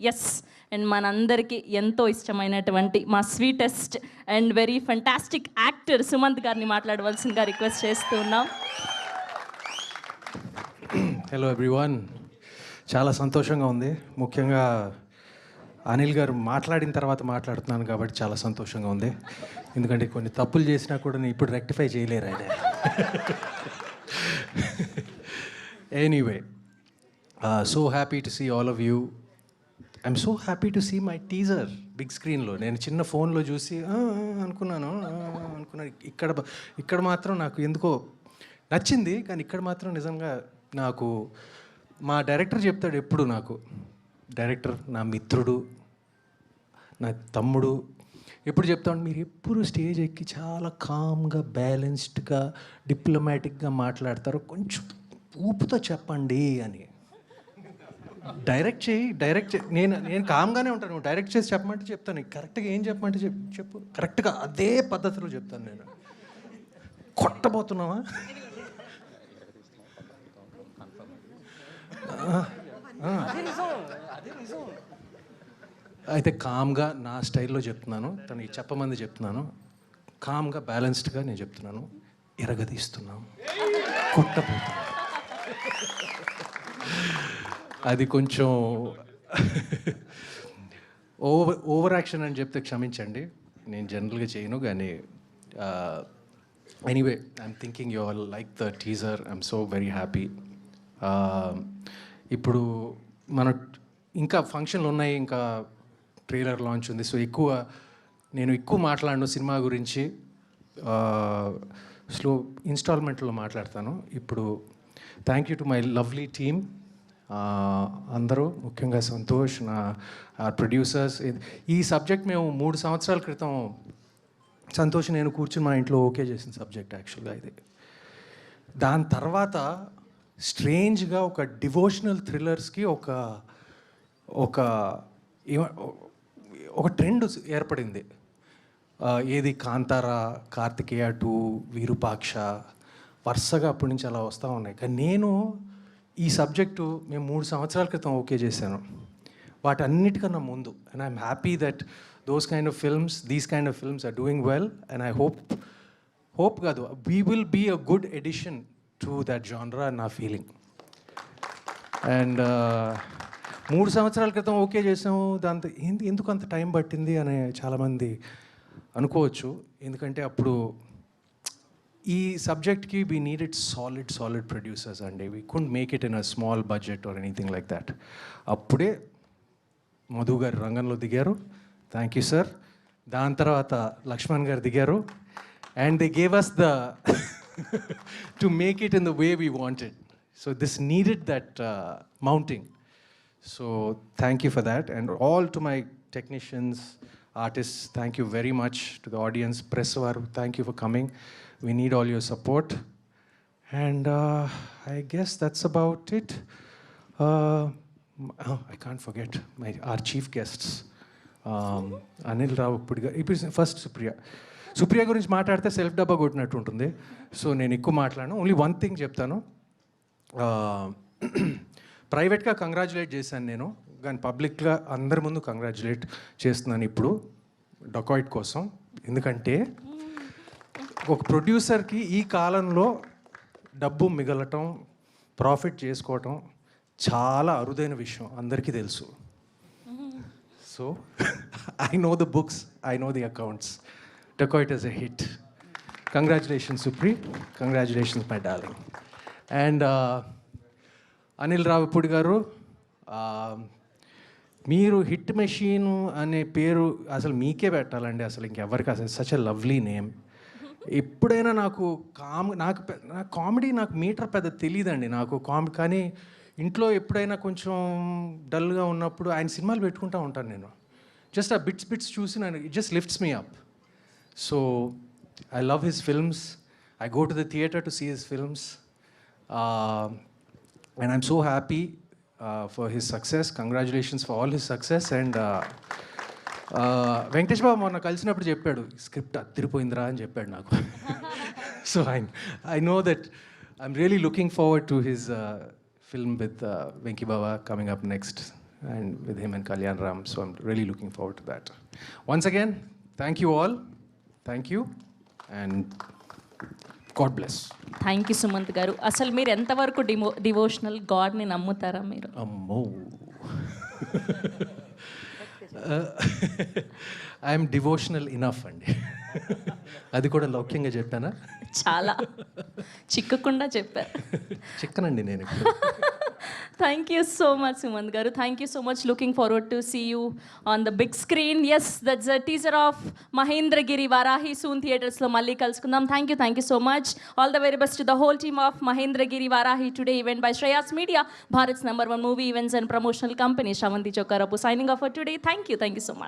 Yes, and మనందరికీ ఎంతో ఇష్టమైనటువంటి మా sweetest and very fantastic actor Sumanth గారిని మాట్లాడవలసిందిగా రిక్వెస్ట్ చేస్తూ ఉన్నాం. హలో ఎవ్రీవన్, చాలా సంతోషంగా ఉంది. ముఖ్యంగా అనిల్ గారు మాట్లాడిన తర్వాత మాట్లాడుతున్నాను కాబట్టి చాలా సంతోషంగా ఉంది. ఎందుకంటే కొన్ని తప్పులు చేసినా కూడా నేను ఇప్పుడు రెక్టిఫై చేయలేరు ఆయన. Anyway, so happy to see all of you. I'm so happy to see my teaser big స్క్రీన్లో. నేను చిన్న ఫోన్లో చూసి అనుకున్నాను. ఇక్కడ మాత్రం నాకు ఎందుకో నచ్చింది, కానీ ఇక్కడ మాత్రం నిజంగా నాకు మా డైరెక్టర్ చెప్తాడు ఎప్పుడు, నాకు డైరెక్టర్ నా మిత్రుడు, నా తమ్ముడు ఎప్పుడు చెప్తాడు, మీరు ఎప్పుడు స్టేజ్ ఎక్కి చాలా కామ్గా బ్యాలెన్స్డ్గా డిప్లొమాటిక్గా మాట్లాడతారు, కొంచెం ఊపుతో చెప్పండి అని. డైరెక్ట్ చేయి. నేను కామ్గానే ఉంటాను, నువ్వు డైరెక్ట్ చేసి చెప్పమంటే చెప్తాను, కరెక్ట్గా ఏం చెప్పమంటే చెప్పు, కరెక్ట్గా అదే పద్ధతిలో చెప్తాను. నేను కొట్టబోతున్నావా? అయితే కామ్గా నా స్టైల్లో చెప్తున్నాను, తనకి చెప్పమంది చెప్తున్నాను, కామ్గా బ్యాలెన్స్డ్గా నేను చెప్తున్నాను. ఎరగదీస్తున్నాం, కొట్టబోతున్నాం. అది కొంచెం ఓవర్ యాక్షన్ అని చెప్తే క్షమించండి, నేను జనరల్గా చేయను. కానీ anyway, I'm thinking you all like the teaser. I'm so very happy. ఇప్పుడు మన ఇంకా ఫంక్షన్లు ఉన్నాయి, ఇంకా ట్రైలర్ లాంచ్ ఉంది. సో నేను ఎక్కువ మాట్లాడను సినిమా గురించి, స్లో ఇన్స్టాల్మెంట్లో మాట్లాడతాను. ఇప్పుడు thank you to my lovely team, అందరూ, ముఖ్యంగా సంతోష్, నా ప్రొడ్యూసర్స్. ఈ సబ్జెక్ట్ మేము 3 సంవత్సరాల క్రితం సంతోష్ నేను కూర్చుని మా ఇంట్లో ఓకే చేసిన సబ్జెక్ట్ యాక్చువల్గా ఇది. దాని తర్వాత స్ట్రేంజ్గా ఒక డివోషనల్ థ్రిల్లర్స్కి ఒక ట్రెండ్ ఏర్పడింది. ఏది కాంతారా, కార్తికేయ 2, విరూపాక్ష, వరుసగా అప్పటి నుంచి అలా వస్తూ ఉన్నాయి. కానీ నేను ఈ సబ్జెక్టు మేము 3 సంవత్సరాల క్రితం ఓకే చేశాను, వాటన్నిటికన్నా ముందు. And I'm happy that these kind of films are doing well. And I hope కాదు, we will be a good edition to that జానరా, నా ఫీలింగ్. అండ్ 3 సంవత్సరాల క్రితం ఓకే చేసాము, దాంతో ఎందుకు అంత టైం పట్టింది అని చాలామంది అనుకోవచ్చు. ఎందుకంటే అప్పుడు ఈ సబ్జెక్ట్కి వీ నీడెడ్ సాలిడ్ ప్రొడ్యూసర్స్ అండి. We couldn't make it in a small budget or anything like that. అప్పుడే మధు గారు రంగంలో దిగారు, థ్యాంక్ యూ సార్. దాని తర్వాత లక్ష్మణ్ గారు దిగారు, and they gave us the to make it in the way we wanted. So this needed that mounting. So thank you for that. And all to my technicians, artists, thank you very much. To the audience, press varu, thank you for coming. We need all your support. And I guess that's about it. I can't forget our chief guests, Anil Ravapudi. First Supriya గురించి మాట్లాడితే self డబ్బా కొట్టినట్టు ఉంటుంది. So నేను ఎక్కువ మాట్లాడను, only one thing చెప్తాను. ప్రైవేట్గా కంగ్రాచులేట్ చేశాను నేను, కానీ పబ్లిక్గా అందరి ముందు కంగ్రాచులేట్ చేస్తున్నాను ఇప్పుడు డకాయిట్ కోసం. ఎందుకంటే ఒక ప్రొడ్యూసర్కి ఈ కాలంలో డబ్బు మిగలటం, ప్రాఫిట్ చేసుకోవటం చాలా అరుదైన విషయం, అందరికీ తెలుసు. So I know the books, I know the accounts. Dacoit is a hit. Congratulations Supri, congratulations my darling. And Anil Ravipudi గారు, మీరు హిట్ మెషీన్ అనే పేరు అసలు మీకే పెట్టాలండి, అసలు ఇంకెవరికి. అసలు సచ్ ఎ లవ్లీ నేమ్. ఎప్పుడైనా నాకు కామెడీ నాకు మీటర్ పెద్ద తెలియదండి నాకు కామెడీ. కానీ ఇంట్లో ఎప్పుడైనా కొంచెం డల్గా ఉన్నప్పుడు ఆయన సినిమాలు పెట్టుకుంటూ ఉంటాను నేను. జస్ట్ ఆ బిట్స్ చూసి నేను, it just lifts me up. So I love his films. I go to the theatre to see his films. And I'm so happy for his success. Congratulations for all his success. And Venkatesh Babu మొన్న కలిసినప్పుడు చెప్పాడు, script అదిరిపోయిందిరా అని చెప్పాడు నాకు. So I know that I'm really looking forward to his film with Venki Baba coming up next and with him and Kalyan Ram. So I'm really looking forward to that. Once again, thank you all. Thank you. And God bless. Thank you Sumanth గారు. అసలు మీరు ఎంతవరకు devotional గాడ్ని నమ్ముతారా మీరు? అమ్మో. I'm devotional enough అండి. అది కూడా లౌక్యంగా చెప్పానా? చాలా చిక్కకుండా చెప్పారు. చిక్కనండి నేను ఇప్పుడు. Thank you so much Sumanth గారు. Thank you so much. Looking forward to see you on the big screen. Yes, that's a teaser of Mahendragiri Varahi. Soon థియేటర్స్లో మళ్ళీ కలుసుకుందాం. Thank you so much. All the very best to the whole team of Mahendragiri Varahi today event by Shreyas media, Bharat's #1 movie events and promotional company. Sravanthi Chokkarapu signing off for today. Thank you so much.